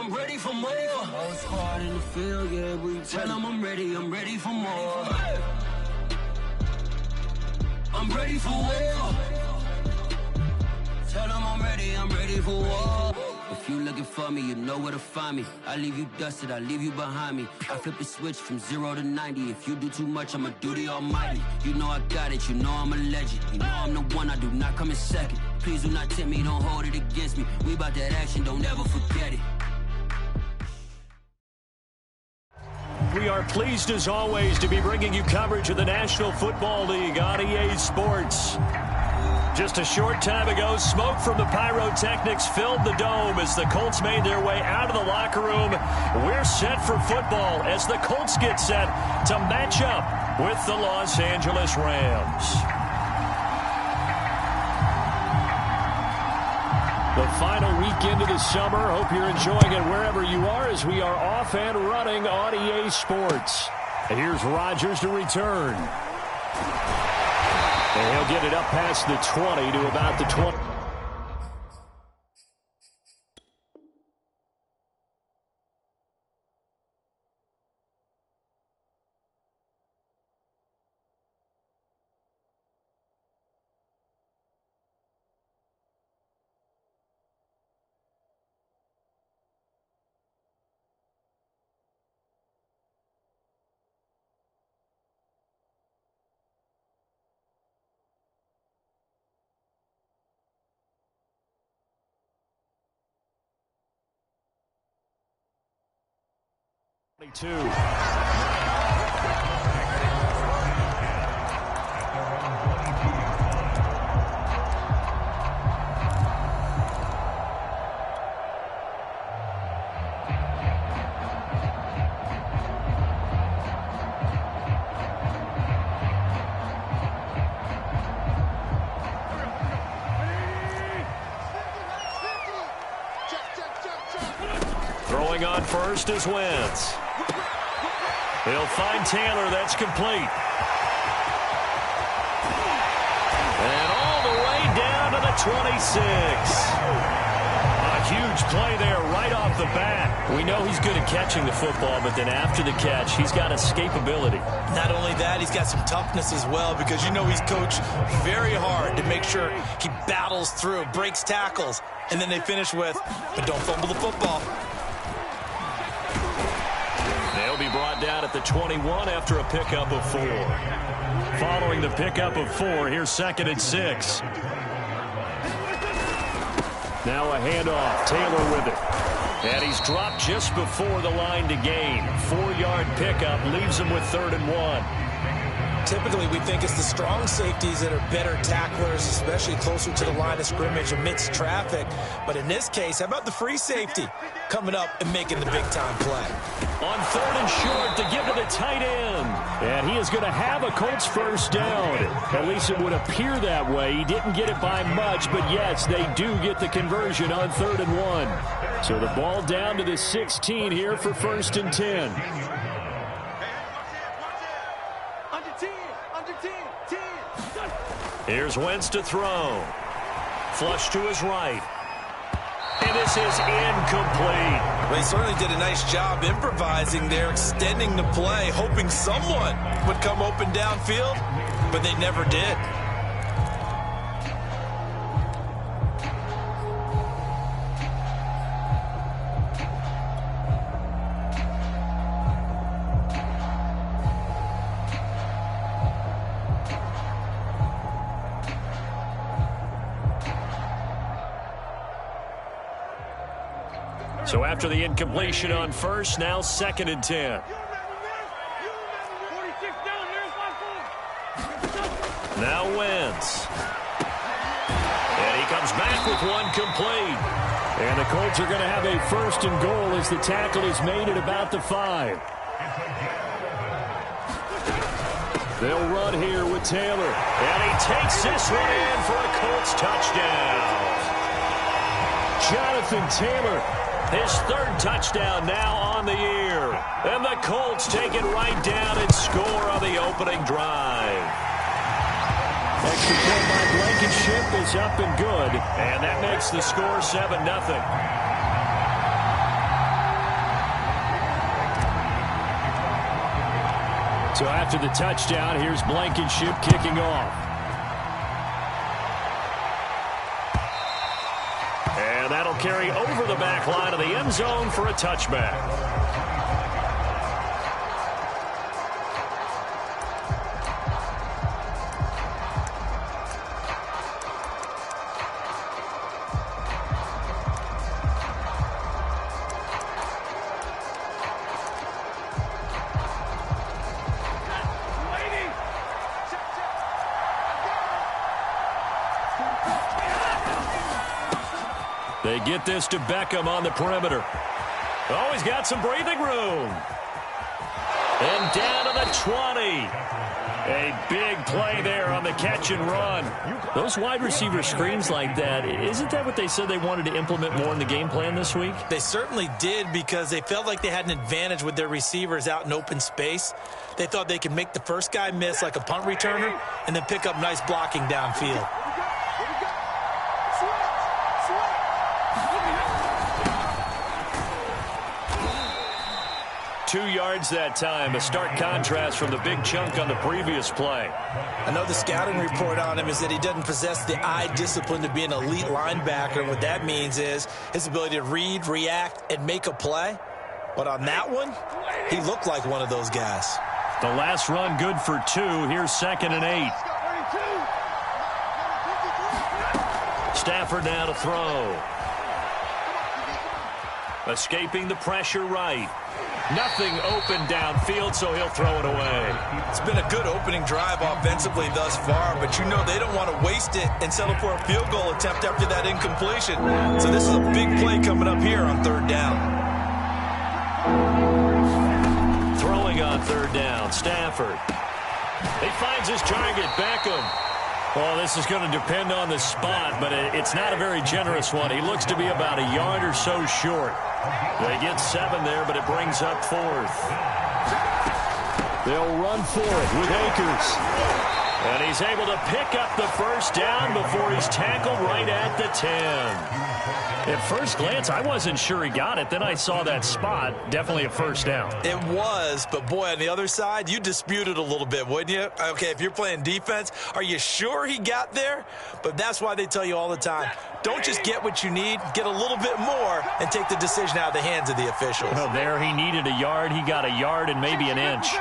I'm ready for more. Whole squad in the field, yeah, we tell them I'm ready for more. I'm ready for war. Tell them I'm ready for war. If you looking for me, you know where to find me. I leave you dusted, I leave you behind me. I flip the switch from 0 to 90. If you do too much, I'ma do the almighty. You know I got it, you know I'm a legend. You know I'm the one, I do not come in second. Please do not tempt me, don't hold it against me. We about that action, don't ever forget it. We are pleased as always to be bringing you coverage of the National Football League on EA Sports. Just a short time ago, smoke from the pyrotechnics filled the dome as the Colts made their way out of the locker room. We're set for football as the Colts get set to match up with the Los Angeles Rams. The final weekend of the summer. Hope you're enjoying it wherever you are as we are off and running on EA Sports. And here's Rodgers to return. And he'll get it up past the 20 to about the 20. Throwing on first is Wentz. He'll find Taylor. That's complete. And all the way down to the 26. A huge play there right off the bat. We know he's good at catching the football, but then after the catch, he's got escapability. Not only that, he's got some toughness as well because you know he's coached very hard to make sure he battles through, breaks tackles, and then they finish with, but don't fumble the football. They'll be brought down at the 21 after a pickup of 4. Following the pickup of 4, here's 2nd and 6. Now a handoff. Taylor with it. And he's dropped just before the line to gain. 4-yard pickup leaves him with 3rd and 1. Typically, we think it's the strong safeties that are better tacklers, especially closer to the line of scrimmage amidst traffic. But in this case, how about the free safety coming up and making the big-time play? On 3rd and short to give to the tight end. And he is going to have a Colts first down. At least it would appear that way. He didn't get it by much, but yes, they do get the conversion on 3rd and 1. So the ball down to the 16 here for 1st and 10. Here's Wentz to throw. Flush to his right. And this is incomplete. Well, he certainly did a nice job improvising there, extending the play, hoping someone would come open downfield, but they never did. So after the incompletion on first, now 2nd and 10. Now Wentz. And he comes back with one complete. And the Colts are going to have a 1st and goal as the tackle is made at about the 5. They'll run here with Taylor. And he takes this one in for a Colts touchdown. Jonathan Taylor. His 3rd touchdown now on the year. And the Colts take it right down and score on the opening drive. Extra point by Blankenship is up and good. And that makes the score 7-0. So after the touchdown, here's Blankenship kicking off. And that'll carry over the back line of the end zone for a touchback. They get this to Beckham on the perimeter. Oh, he's got some breathing room. And down to the 20. A big play there on the catch and run. Those wide receiver screens like that, isn't that what they said they wanted to implement more in the game plan this week? They certainly did, because they felt like they had an advantage with their receivers out in open space. They thought they could make the first guy miss like a punt returner and then pick up nice blocking downfield. 2 yards that time, a stark contrast from the big chunk on the previous play. I know the scouting report on him is that he doesn't possess the eye discipline to be an elite linebacker. And what that means is his ability to read, react, and make a play. But on that one, he looked like one of those guys. The last run good for 2. Here's 2nd and 8. Stafford now to throw. Escaping the pressure right. Nothing open downfield, so he'll throw it away. It's been a good opening drive offensively thus far, but you know they don't want to waste it and settle for a field goal attempt after that incompletion. So this is a big play coming up here on 3rd down. Throwing on 3rd down, Stafford. He finds his target, Beckham. Well, this is going to depend on the spot, but it's not a very generous one. He looks to be about a yard or so short. They get 7 there, but it brings up 4th. They'll run for it with Akers. And he's able to pick up the first down before he's tackled right at the 10. At first glance, I wasn't sure he got it. Then I saw that spot. Definitely a first down. It was, but boy, on the other side, you dispute it a little bit, wouldn't you? Okay, if you're playing defense, are you sure he got there? But that's why they tell you all the time, don't just get what you need, get a little bit more, and take the decision out of the hands of the officials. Well, there he needed a yard. He got a yard and maybe an inch.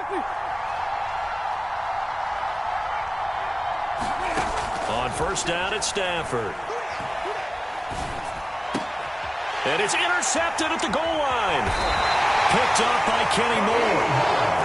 On 1st down, it's Stafford. And it's intercepted at the goal line. Picked up by Kenny Moore.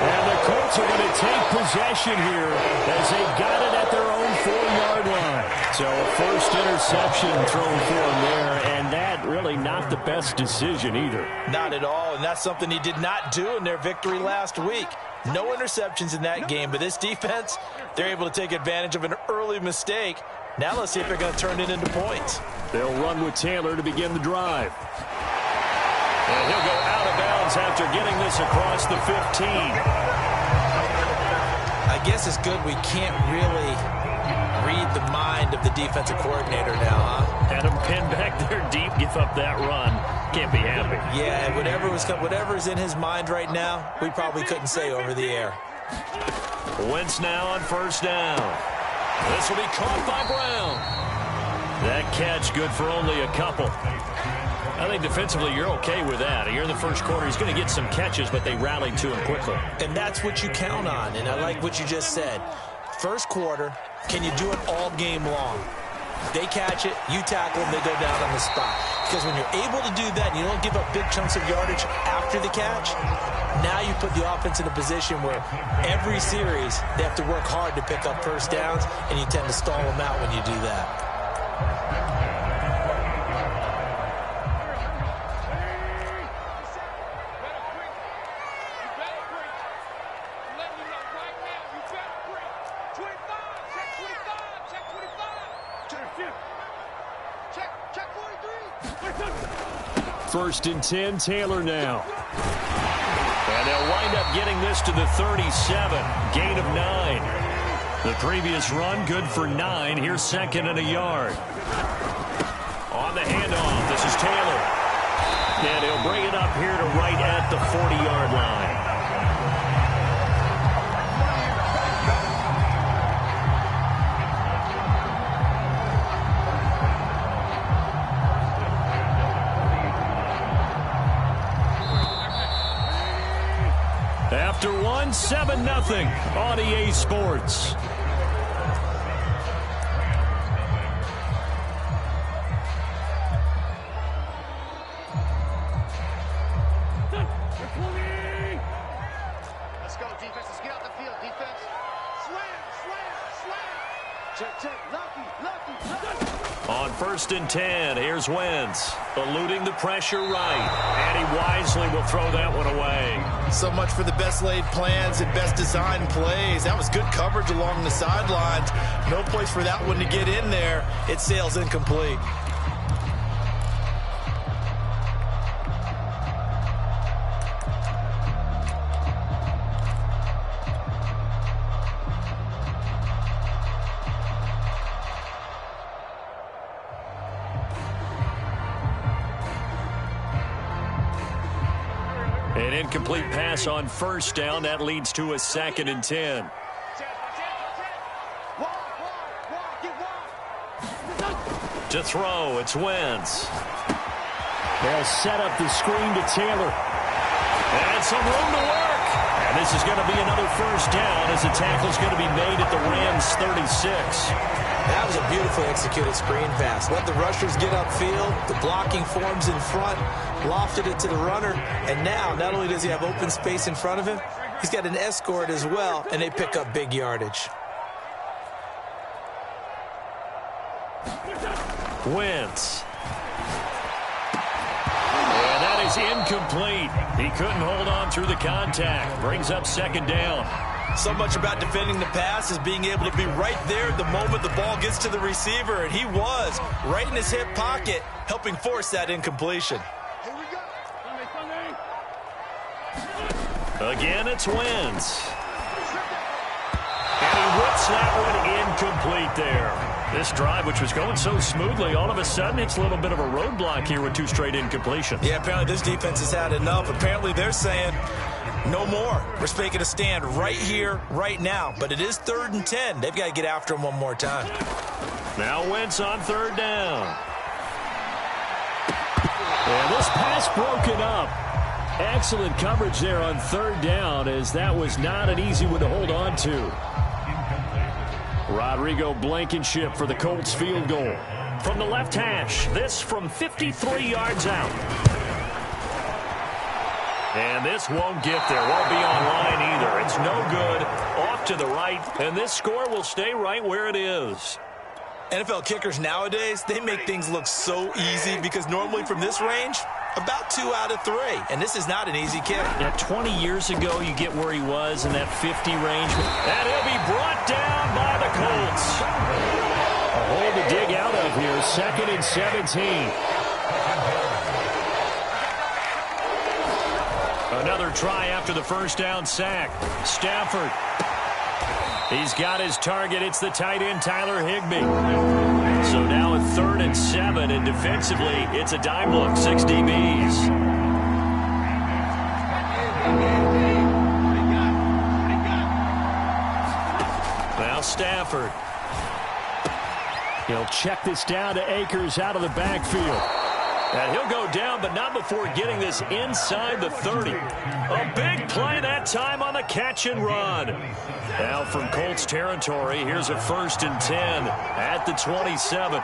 And the Colts are going to take possession here as they got it at their own 4-yard line. So a first interception thrown for him there, and that really not the best decision either. Not at all, and that's something he did not do in their victory last week. No interceptions in that game, but this defense, they're able to take advantage of an early mistake. Now let's see if they're going to turn it into points. They'll run with Taylor to begin the drive. And he'll go out of bounds after getting this across the 15. I guess it's good we can't really read the mind of the defensive coordinator now, huh? Had him pinned back there deep, give up that run. Can't be happy. Yeah, and whatever is in his mind right now, we probably couldn't say over the air. Wentz now on 1st down. This will be caught by Brown. That catch good for only a couple. I think defensively you're okay with that. Here in the first quarter, he's going to get some catches, but they rallied to him quickly. And that's what you count on, and I like what you just said. First quarter, can you do it all game long? They catch it, you tackle them, they go down on the spot. Because when you're able to do that and you don't give up big chunks of yardage after the catch, now you put the offense in a position where every series they have to work hard to pick up first downs, and you tend to stall them out when you do that. First and 10, Taylor now. And they'll wind up getting this to the 37. Gain of 9. The previous run, good for 9. Here's 2nd and a yard. On the handoff, this is Taylor. And he'll bring it up here to right at the 40-yard line. after one, 7-0 on EA Sports. Let's go, defense. Let's get out the field, defense. Slam, slam, slam. Check, check. Lucky. On 1st and 10, here's Wentz, eluding the pressure right, and he wisely will throw that one away. So much for the best laid plans and best designed plays. That was good coverage along the sidelines. No place for that one to get in there. It sails incomplete. An incomplete pass on 1st down. That leads to a 2nd and 10. To throw, it's Wentz. They'll set up the screen to Taylor. And some room to work. And this is going to be another 1st down as the tackle's going to be made at the Rams' 36. That was a beautifully executed screen pass. Let the rushers get upfield. The blocking forms in front. Lofted it to the runner. And now, not only does he have open space in front of him, he's got an escort as well, and they pick up big yardage. Wentz. And that is incomplete. He couldn't hold on through the contact. Brings up 2nd down. So much about defending the pass is being able to be right there the moment the ball gets to the receiver, and he was right in his hip pocket, helping force that incompletion. Again, it's Wentz. And he whips that one incomplete there. This drive, which was going so smoothly, all of a sudden it's a little bit of a roadblock here with 2 straight incompletions. Yeah, apparently this defense has had enough. Apparently they're saying, no more. We're making a stand right here, right now. But it is 3rd and 10. They've got to get after him one more time. Now Wentz on 3rd down. And this pass broken up. Excellent coverage there on 3rd down, as that was not an easy one to hold on to. Rodrigo Blankenship for the Colts field goal. From the left hash, this from 53 yards out. And this won't get there. Won't be on line either. It's no good. Off to the right. And this score will stay right where it is. NFL kickers nowadays, they make things look so easy because normally from this range, about 2 out of 3. And this is not an easy kick. Yeah, 20 years ago, you get where he was in that 50 range. And he'll be brought down by the Colts. A hole to dig out of here. 2nd and 17. Another try after the 1st down sack. Stafford. He's got his target. It's the tight end, Tyler Higbee. So now a 3rd and 7, and defensively, it's a dime look. 6 DBs. Now Stafford. He'll check this down to Akers out of the backfield. And he'll go down, but not before getting this inside the 30. A big play that time on the catch and run. Now from Colts territory, here's a 1st and 10 at the 27.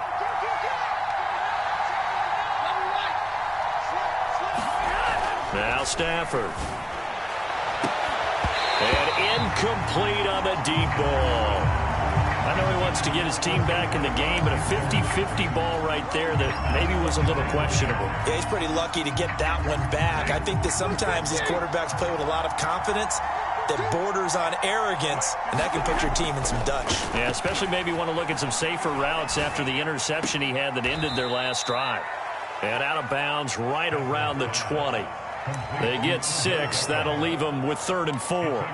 Now Stafford. And incomplete on the deep ball. I know he wants to get his team back in the game, but a 50-50 ball right there that maybe was a little questionable. Yeah, he's pretty lucky to get that one back. I think that sometimes these quarterbacks play with a lot of confidence that borders on arrogance, and that can put your team in some Dutch. Yeah, especially maybe want to look at some safer routes after the interception he had that ended their last drive. And out of bounds right around the 20. They get 6. That'll leave them with 3rd and 4.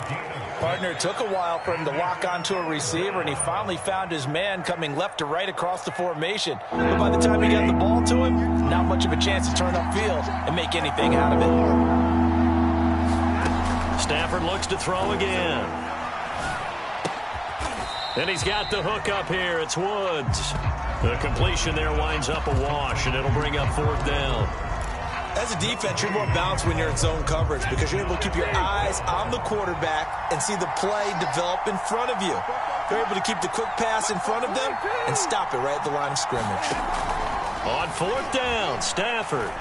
Partner, it took a while for him to lock onto a receiver, and he finally found his man coming left to right across the formation. But by the time he got the ball to him, not much of a chance to turn upfield and make anything out of it. Stafford looks to throw again. And he's got the hook up here. It's Woods. The completion there winds up a wash, and it'll bring up 4th down. As a defense, you're more balanced when you're in zone coverage because you're able to keep your eyes on the quarterback and see the play develop in front of you. You're able to keep the quick pass in front of them and stop it right at the line of scrimmage. On fourth down, Stafford.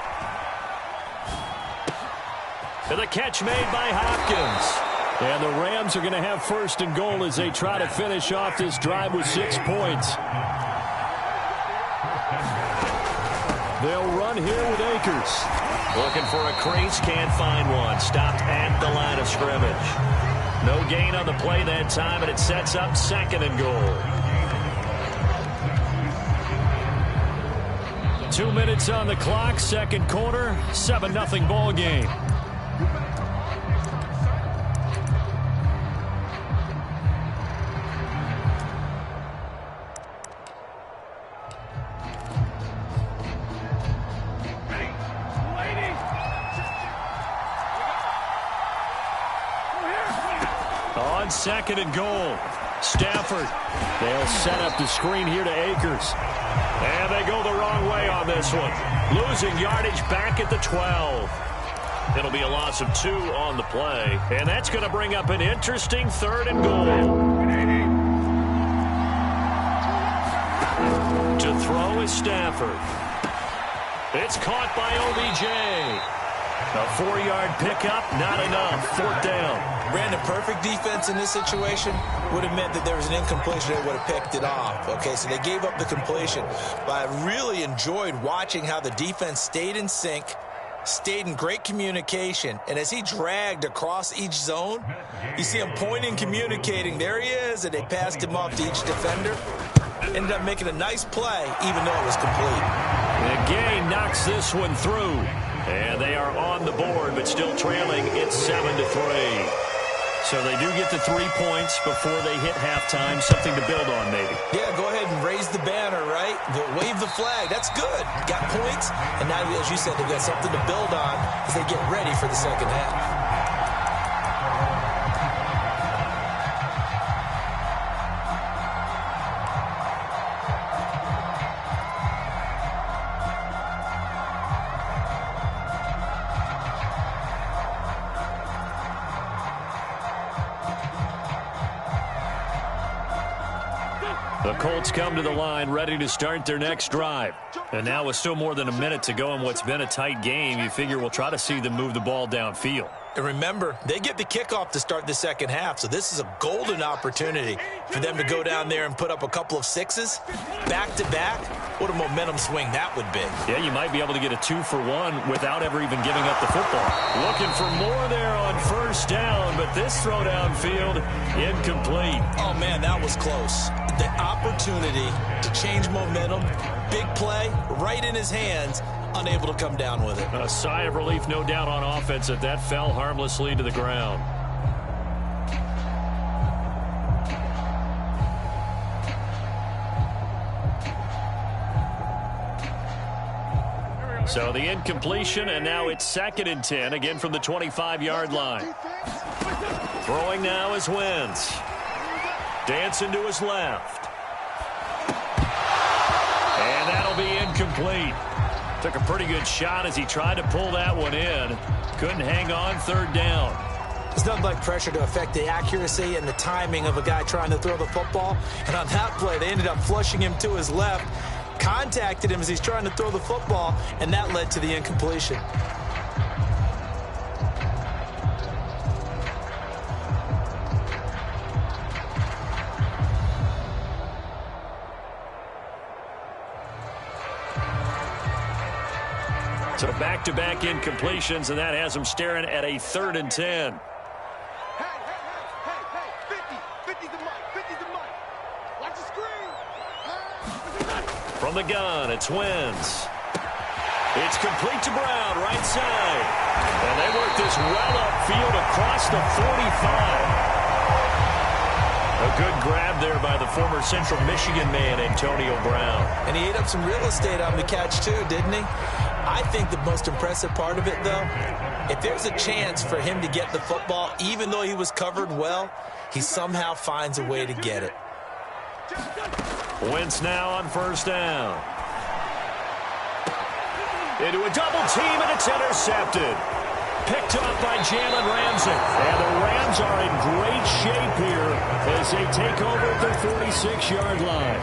And the catch made by Hopkins. And the Rams are going to have first and goal as they try to finish off this drive with 6 points. They'll run here with Akers. Looking for a crease, can't find one. Stopped at the line of scrimmage. No gain on the play that time, and it sets up second and goal. 2 minutes on the clock, second quarter, 7-0 ball game. On second and goal, Stafford. They'll set up the screen here to Akers. And they go the wrong way on this one. Losing yardage back at the 12. It'll be a loss of 2 on the play. And that's going to bring up an interesting third and goal. To throw is Stafford. It's caught by OBJ. A 4-yard pickup, not enough. Fourth down. Brandon, perfect defense in this situation would have meant that there was an incompletion. They would have picked it off. Okay, so they gave up the completion. But I really enjoyed watching how the defense stayed in sync, stayed in great communication. And as he dragged across each zone, you see him pointing, communicating. There he is, and they passed him off to each defender. Ended up making a nice play, even though it was complete. The gain knocks this one through. And they are on the board, but still trailing. It's 7-3. So they do get the 3 points before they hit halftime. Something to build on, maybe. Yeah, go ahead and raise the banner, right? Wave the flag. That's good. Got points. And now, as you said, they've got something to build on as they get ready for the second half. The Colts come to the line, ready to start their next drive. And now with still more than a minute to go in what's been a tight game, you figure we'll try to see them move the ball downfield. And remember, they get the kickoff to start the second half, so this is a golden opportunity for them to go down there and put up a couple of 6s back-to-back. What a momentum swing that would be. Yeah, you might be able to get a 2-for-1 without ever even giving up the football. Looking for more there on first down, but this throw downfield incomplete. Oh, man, that was close. The opportunity to change momentum, big play, right in his hands, unable to come down with it. A sigh of relief, no doubt, on offense that fell harmlessly to the ground. So the incompletion, and now it's 2nd and 10, again from the 25-yard line. Throwing now is Wentz. Dancing to his left. And that'll be incomplete. Took a pretty good shot as he tried to pull that one in. Couldn't hang on, 3rd down. There's nothing like pressure to affect the accuracy and the timing of a guy trying to throw the football. And on that play, they ended up flushing him to his left, contacted him as he's trying to throw the football, and that led to the incompletion. So back-to-back incompletions, and that has them staring at a 3rd and 10. Hey, 50's the money, 50's the money. Watch the screen. From the gun, it's Wentz. It's complete to Brown, right side. And they work this well upfield across the 45. A good grab there by the former Central Michigan man, Antonio Brown. And he ate up some real estate on the catch, too, didn't he? I think the most impressive part of it, though, if there's a chance for him to get the football, even though he was covered well, he somehow finds a way to get it. Wentz now on first down. Into a double team, and it's intercepted. Picked off by Jalen Ramsey. And the Rams are in great shape here as they take over at their 46-yard line.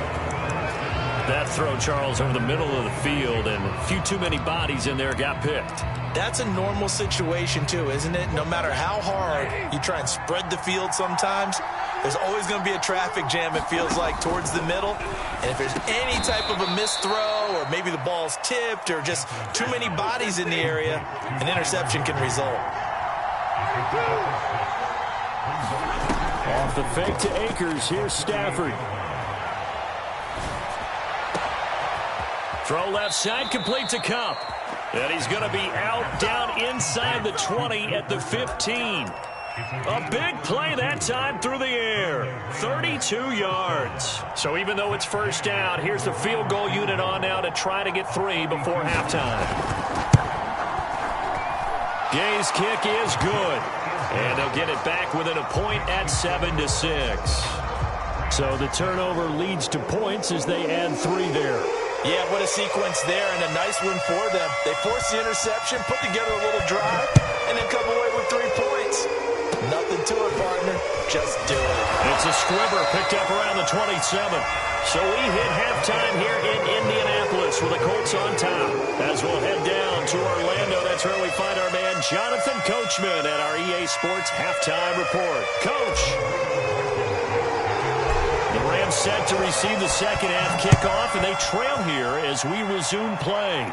That throw, Charles, over the middle of the field, and a few too many bodies in there got picked. That's a normal situation, too, isn't it? No matter how hard you try and spread the field sometimes, there's always going to be a traffic jam, it feels like, towards the middle. And if there's any type of a missed throw or maybe the ball's tipped or just too many bodies in the area, an interception can result. Off the fake to Akers. Here's Stafford. Throw left side, complete to Kupp. And he's going to be out down inside the 20 at the 15. A big play that time through the air. 32 yards. So even though it's first down, here's the field goal unit on now to try to get 3 before halftime. Gay's kick is good. And they'll get it back within a point at 7-6. So the turnover leads to points as they add 3 there. Yeah, what a sequence there, and a nice one for them. They forced the interception, put together a little drive, and then come away with 3 points. Nothing to it, partner. Just do it. It's a squibber picked up around the 27. So we hit halftime here in Indianapolis with the Colts on top. As we'll head down to Orlando, that's where we find our man Jonathan Coachman at our EA Sports Halftime Report. Coach. The Rams set to receive the second half kickoff, and they trail here as we resume play.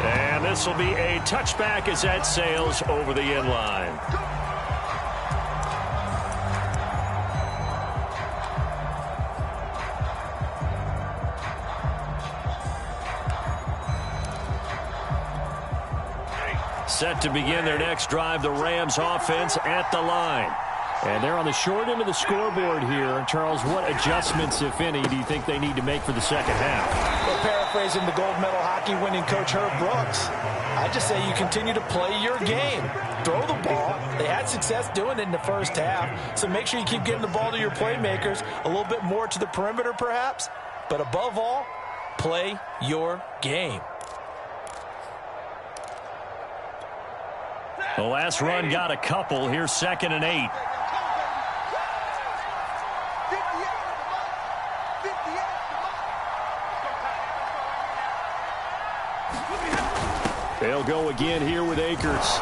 And this will be a touchback as that sails over the end line. Set to begin their next drive, the Rams offense at the line. And they're on the short end of the scoreboard here. Charles, what adjustments, if any, do you think they need to make for the second half? Well, paraphrasing the gold medal hockey winning coach Herb Brooks, I just say you continue to play your game. Throw the ball. They had success doing it in the first half, so make sure you keep getting the ball to your playmakers, a little bit more to the perimeter perhaps, but above all, play your game. The last run got a couple. Here's 2nd and 8. They'll go again here with Akers.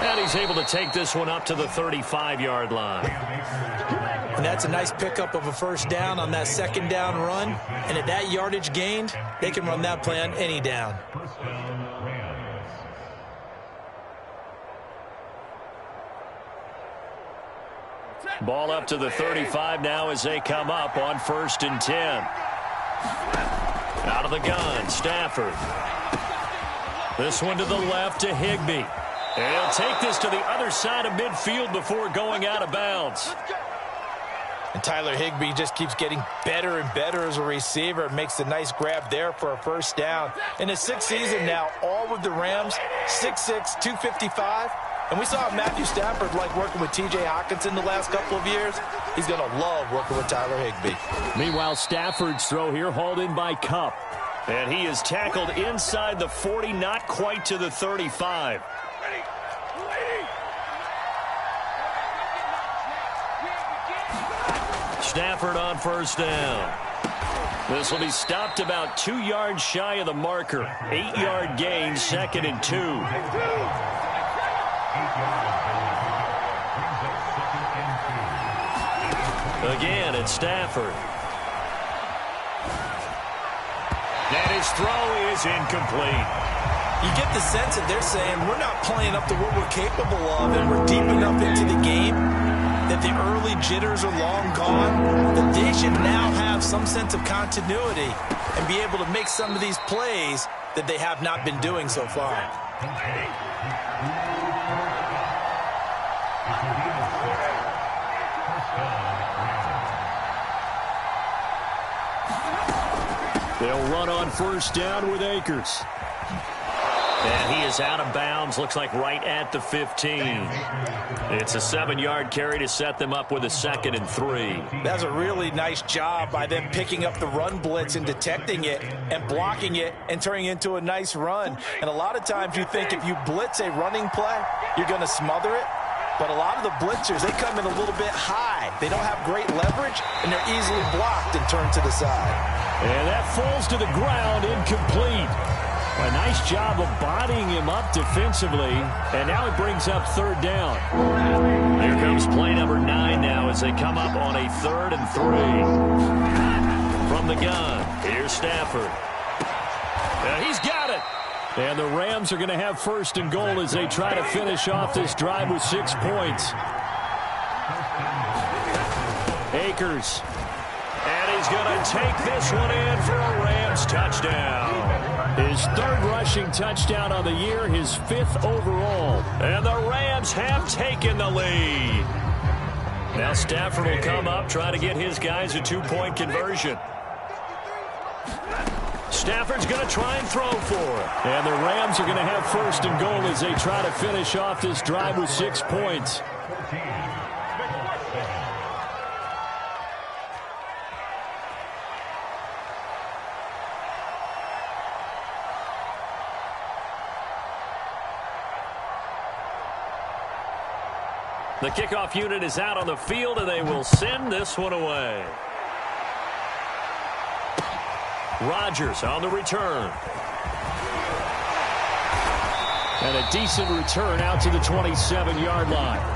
And he's able to take this one up to the 35-yard line. And that's a nice pickup of a first down on that second down run. And at that yardage gained, they can run that play on any down. Ball up to the 35 now as they come up on 1st and 10. Out of the gun, Stafford. This one to the left to Higbee. And he'll take this to the other side of midfield before going out of bounds. And Tyler Higbee just keeps getting better and better as a receiver. Makes a nice grab there for a first down. In his 6th season now, all with the Rams, 6'6", 255. And we saw Matthew Stafford like working with T.J. Hockenson the last couple of years. He's going to love working with Tyler Higbee. Meanwhile, Stafford's throw here hauled in by Kupp. And he is tackled inside the 40, not quite to the 35. Stafford on first down. This will be stopped about 2 yards shy of the marker. 8-yard gain, 2nd and 2. Again, it's Stafford. And his throw is incomplete. You get the sense that they're saying we're not playing up to what we're capable of, and we're deep enough into the game that the early jitters are long gone, that they should now have some sense of continuity and be able to make some of these plays that they have not been doing so far. They'll run on first down with Akers. And he is out of bounds. Looks like right at the 15. It's a 7-yard carry to set them up with a 2nd and 3. That's a really nice job by them picking up the run blitz and detecting it and blocking it and turning it into a nice run. And a lot of times you think if you blitz a running play, you're going to smother it. But a lot of the blitzers, they come in a little bit high. They don't have great leverage, and they're easily blocked and turned to the side. And that falls to the ground, incomplete. A nice job of bodying him up defensively, and now it brings up 3rd down. Here comes play number 9 now as they come up on a 3rd and 3. From the gun, here's Stafford. He's got it. And the Rams are going to have 1st and goal as they try to finish off this drive with 6 points. Akers. And he's going to take this one in for a Rams touchdown. His 3rd rushing touchdown on the year, his 5th overall. And the Rams have taken the lead. Now Stafford will come up, try to get his guys a 2-point conversion. Stafford's going to try and throw for it. And the Rams are going to have 1st and goal as they try to finish off this drive with 6 points. The kickoff unit is out on the field, and they will send this one away. Rodgers on the return. And a decent return out to the 27-yard line.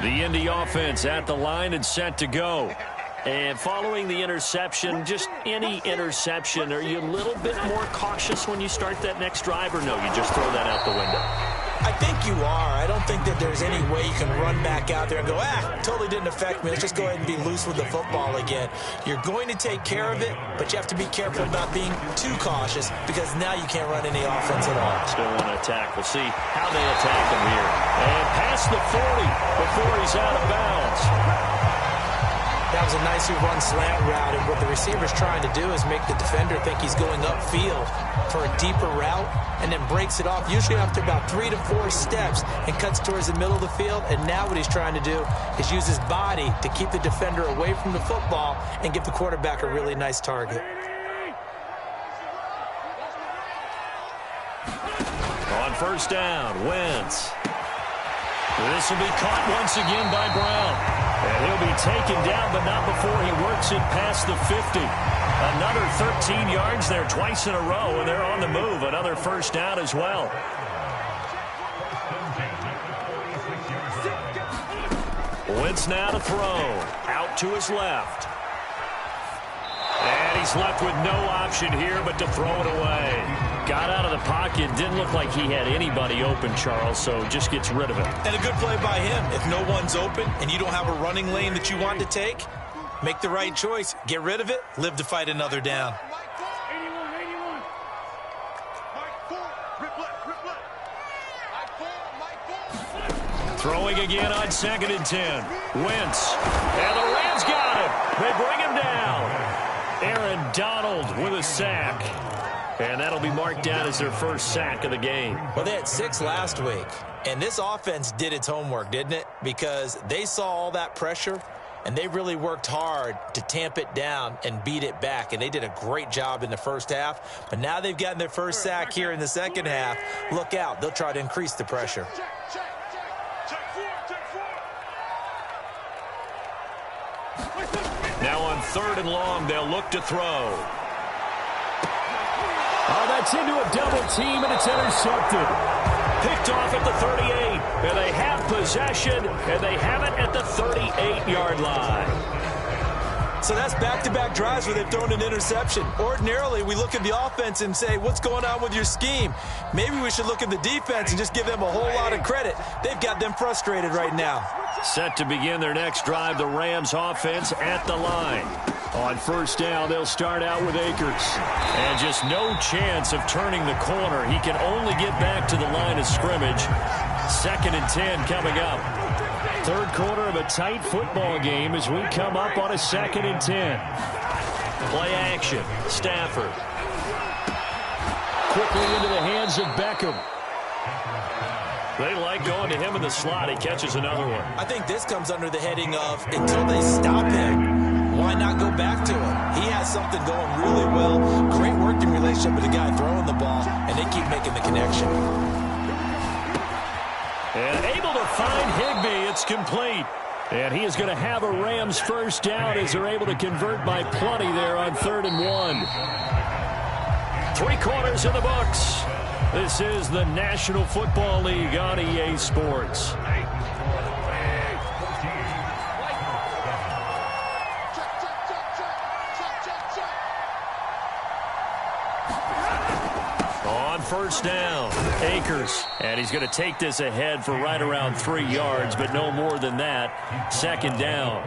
The Indy offense at the line and set to go. And following the interception, just any interception, are you a little bit more cautious when you start that next drive, or no, you just throw that out the window? I think you are. I don't think that there's any way you can run back out there and go, totally didn't affect me. Let's just go ahead and be loose with the football again. You're going to take care of it, but you have to be careful about being too cautious because now you can't run any offense at all. Still want to attack. We'll see how they attack him here. And past the 40 before he's out of bounds. That was a nicely run slant route, and what the receiver's trying to do is make the defender think he's going upfield for a deeper route and then breaks it off, usually after about 3 to 4 steps, and cuts towards the middle of the field. And now what he's trying to do is use his body to keep the defender away from the football and give the quarterback a really nice target. On 1st down, Wentz. This will be caught once again by Brown. And he'll be taken down, but not before he works it past the 50. Another 13 yards there twice in a row, and they're on the move. Another 1st down as well. Wentz now to throw. Out to his left. And he's left with no option here but to throw it away. Got out of the pocket. Didn't look like he had anybody open, Charles, so just gets rid of it. And a good play by him. If no one's open and you don't have a running lane that you want to take, make the right choice. Get rid of it. Live to fight another down. Throwing again on 2nd and 10. Wentz. And the Rams got him. They bring him down. Aaron Donald with a sack. And that'll be marked down as their 1st sack of the game. Well, they had 6 last week. And this offense did its homework, didn't it? Because they saw all that pressure, and they really worked hard to tamp it down and beat it back. And they did a great job in the 1st half. But now they've gotten their 1st sack here in the 2nd half. Look out. They'll try to increase the pressure. Now on 3rd and long, they'll look to throw. Oh, that's into a double team, and it's intercepted. Picked off at the 38, and they have possession, and they have it at the 38-yard line. So that's back-to-back drives where they've thrown an interception. Ordinarily, we look at the offense and say, what's going on with your scheme? Maybe we should look at the defense and just give them a whole lot of credit. They've got them frustrated right now. Set to begin their next drive, the Rams offense at the line. On first down, they'll start out with Akers. And just no chance of turning the corner. He can only get back to the line of scrimmage. 2nd and 10 coming up. Third quarter of a tight football game as we come up on a 2nd and 10. Play action. Stafford. Quickly into the hands of Beckham. They like going to him in the slot. He catches another one. I think this comes under the heading of, until they stop him, why not go back to him? He has something going really well. Great working relationship with the guy throwing the ball, and they keep making the connection. And able to find Higbee. It's complete. And he is going to have a Rams first down as they're able to convert by plenty there on 3rd and 1. 3 quarters in the books. This is the National Football League on EA Sports. On first down, Akers. And he's going to take this ahead for right around 3 yards, but no more than that. 2nd down.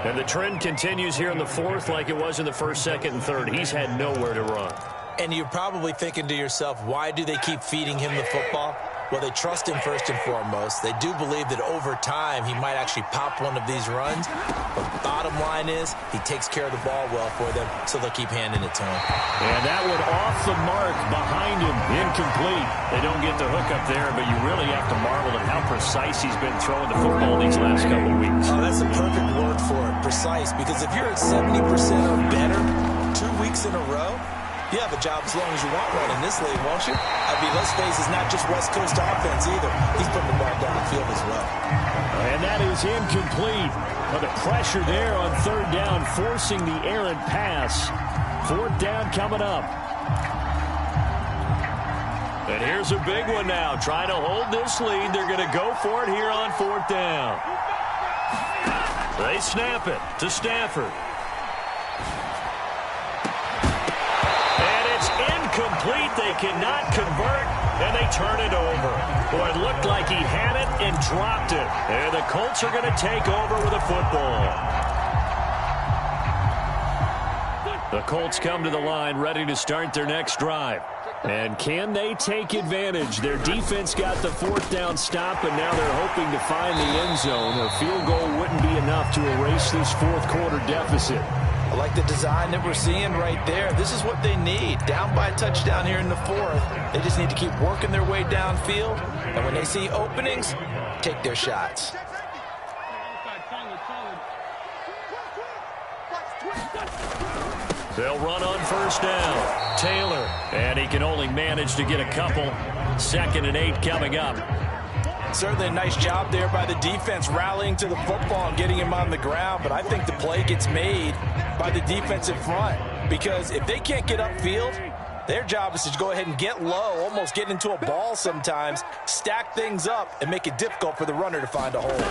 And the trend continues here in the 4th like it was in the 1st, 2nd, and 3rd. He's had nowhere to run. And you're probably thinking to yourself, why do they keep feeding him the football? Well, they trust him first and foremost. They do believe that over time he might actually pop one of these runs. But the bottom line is he takes care of the ball well for them, so they'll keep handing it to him. And that one off the mark behind him, incomplete. They don't get the hook up there, but you really have to marvel at how precise he's been throwing the football these last couple of weeks. Oh, that's the perfect word for it, precise. Because if you're at 70% or better 2 weeks in a row, you have a job as long as you want one in this league, won't you? I mean, let's face it, it's not just West Coast offense either. He's putting the ball down the field as well. And that is incomplete. But the pressure there on 3rd down, forcing the errant pass. 4th down coming up. And here's a big one now. Trying to hold this lead. They're going to go for it here on 4th down. They snap it to Stafford. Complete. They cannot convert, and they turn it over. Boy, it looked like he had it and dropped it. And the Colts are going to take over with a football. The Colts come to the line ready to start their next drive. And can they take advantage? Their defense got the 4th down stop, and now they're hoping to find the end zone. A field goal wouldn't be enough to erase this 4th quarter deficit. I like the design that we're seeing right there. This is what they need. Down by a touchdown here in the 4th. They just need to keep working their way downfield. And when they see openings, take their shots. They'll run on first down. Taylor. And he can only manage to get a couple. 2nd and 8 coming up. Certainly a nice job there by the defense rallying to the football and getting him on the ground. But I think the play gets made by the defensive front. Because if they can't get upfield, their job is to go ahead and get low, almost get into a ball sometimes, stack things up, and make it difficult for the runner to find a hole.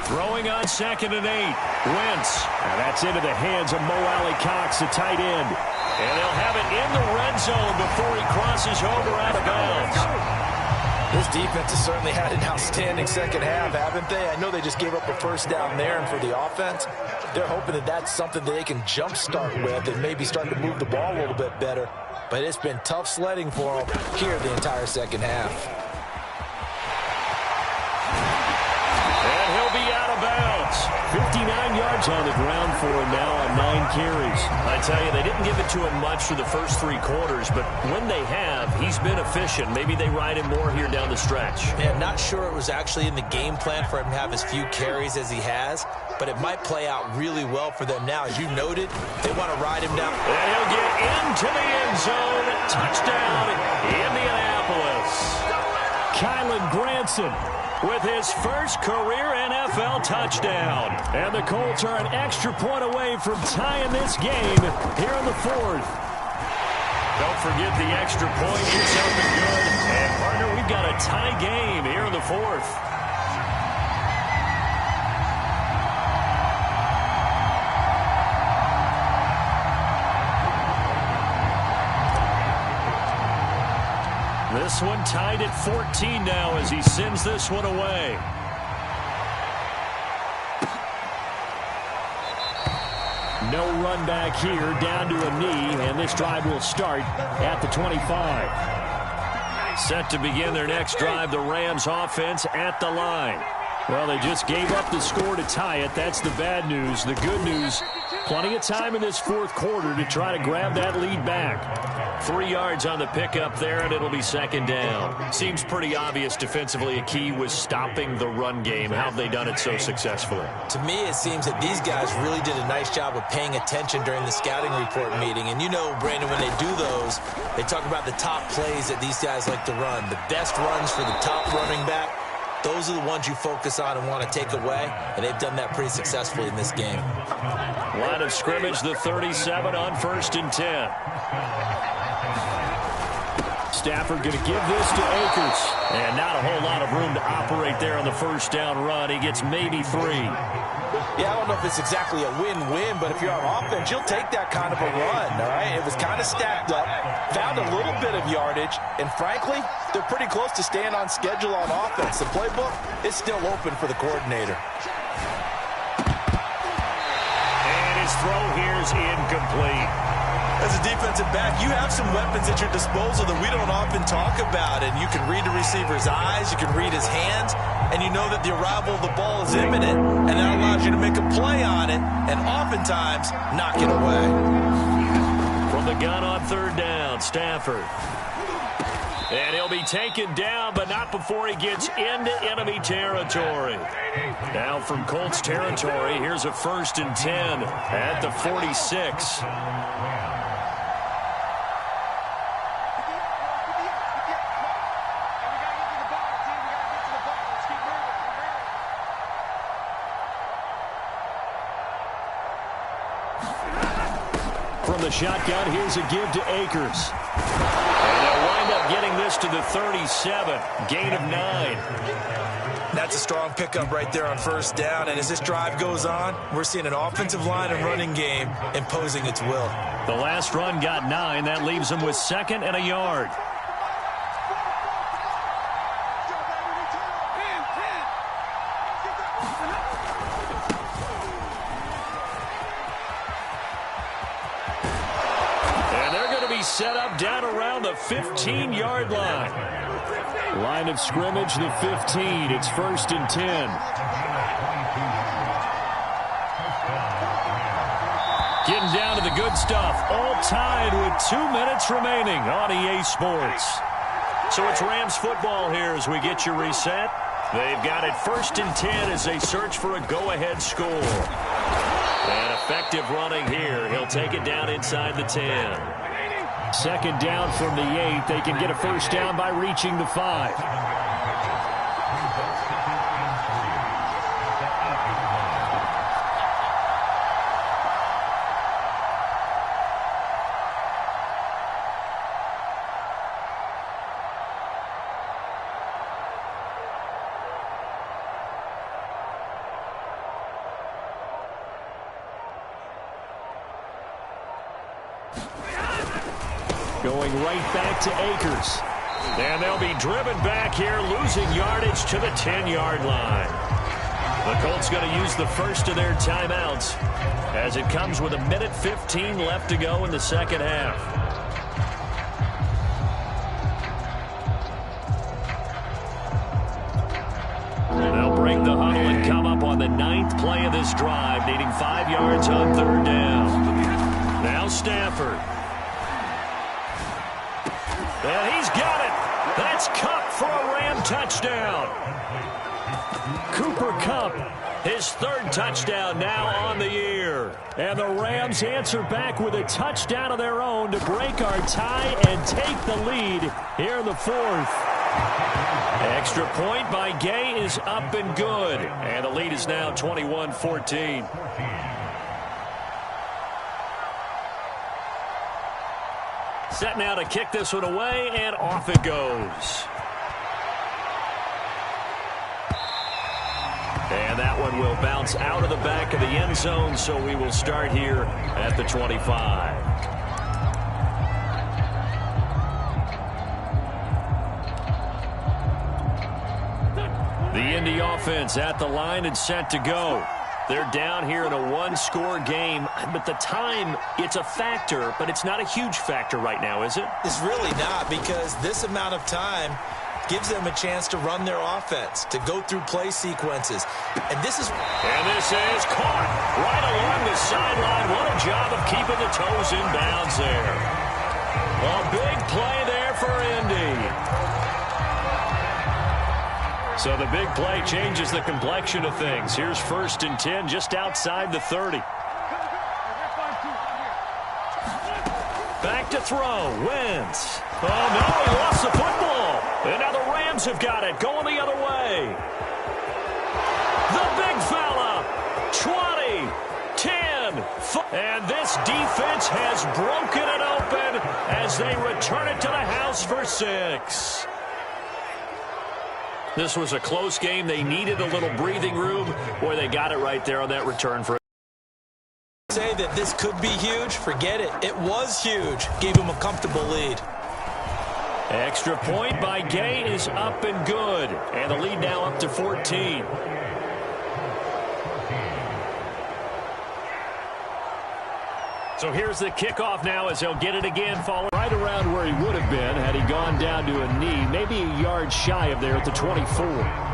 Throwing on 2nd and 8. Wentz. And that's into the hands of Mo Alley Cox, the tight end. And they'll have it in the red zone before he crosses over out of bounds. This defense has certainly had an outstanding second half, haven't they? I know they just gave up a first down there, and for the offense, they're hoping that that's something that they can jumpstart with and maybe start to move the ball a little bit better. But it's been tough sledding for them here the entire second half. And he'll be out of bounds. 59 yards on the ground for him now on 9 carries. I tell you, they didn't give it to him much for the first 3 quarters, but when they have, he's been efficient. Maybe they ride him more here down the stretch. Yeah, not sure it was actually in the game plan for him to have as few carries as he has, but it might play out really well for them now. As you noted, they want to ride him down. And he'll get into the end zone. Touchdown, Indianapolis. Kylan Granson with his first career NFL touchdown. And the Colts are an extra point away from tying this game here in the 4th. Don't forget the extra point. It's something good. And, partner, we've got a tie game here in the 4th. This one tied at 14 now as he sends this one away. No run back here, down to a knee, and this drive will start at the 25. Set to begin their next drive, the Rams offense at the line. Well, they just gave up the score to tie it. That's the bad news. The good news, plenty of time in this fourth quarter to try to grab that lead back. 3 yards on the pickup there, and it'll be second down. Seems pretty obvious defensively a key was stopping the run game. How have they done it so successfully? To me, it seems that these guys really did a nice job of paying attention during the scouting report meeting. And you know, Brandon, when they do those, they talk about the top plays that these guys like to run. The best runs for the top running back. Those are the ones you focus on and want to take away, and they've done that pretty successfully in this game. Line of scrimmage, the 37 on 1st and 10. Stafford going to give this to Akers. And not a whole lot of room to operate there on the first down run. He gets maybe 3. Yeah, I don't know if it's exactly a win-win, but if you're on offense, you'll take that kind of a run, all right? It was kind of stacked up, found a little bit of yardage, and frankly, they're pretty close to staying on schedule on offense. The playbook is still open for the coordinator. And his throw here is incomplete. As a defensive back, you have some weapons at your disposal that we don't often talk about, and you can read the receiver's eyes, you can read his hands, and you know that the arrival of the ball is imminent, and that allows you to make a play on it, and oftentimes knock it away. From the gun on 3rd down, Stafford. And he'll be taken down, but not before he gets into enemy territory. Now from Colts territory, here's a 1st and 10 at the 46. From the shotgun, here's a give to Akers. And they'll wind up getting this to the 37. Gain of 9. That's a strong pickup right there on 1st down. And as this drive goes on, we're seeing an offensive line and running game imposing its will. The last run got 9. That leaves them with 2nd and a yard. Set up down around the 15-yard line. Line of scrimmage, the 15. It's 1st and 10. Getting down to the good stuff. All tied with 2 minutes remaining on EA Sports. So it's Rams football here as we get you reset. They've got it 1st and 10 as they search for a go-ahead score. And effective running here. He'll take it down inside the 10. 2nd down from the 8. They can get a 1st down by reaching the 5. Going right back to Akers. And they'll be driven back here, losing yardage to the 10-yard line. The Colts going to use the first of their timeouts as it comes with 1:15 left to go in the second half. They'll break the huddle and come up on the 9th play of this drive, needing 5 yards on 3rd down. Now Stafford. And he's got it. That's Kupp for a Ram touchdown. Cooper Kupp, his 3rd touchdown now on the year. And the Rams answer back with a touchdown of their own to break our tie and take the lead here in the 4th. Extra point by Gay is up and good. And the lead is now 21-14. Set now to kick this one away, and off it goes. And that one will bounce out of the back of the end zone, so we will start here at the 25. The Indy offense at the line and set to go. They're down here in a one-score game, but the time, it's a factor, but it's not a huge factor right now, is it? It's really not, because this amount of time gives them a chance to run their offense, to go through play sequences. And this is caught right along the sideline. What a job of keeping the toes in bounds there. A big play there for Indy. So the big play changes the complexion of things. Here's 1st and 10 just outside the 30. Back to throw. Wentz. Oh, no, he lost the football. And now the Rams have got it. Going the other way. The big fella. 20, 10, 5. And this defense has broken it open as they return it to the house for 6. This was a close game. They needed a little breathing room. Boy, they got it right there on that return for it. Say that this could be huge. Forget it. It was huge. Gave him a comfortable lead. Extra point by Gay is up and good. And the lead now up to 14. So here's the kickoff now as he'll get it again, following right around where he would have been had he gone down to a knee, maybe a yard shy of there at the 24.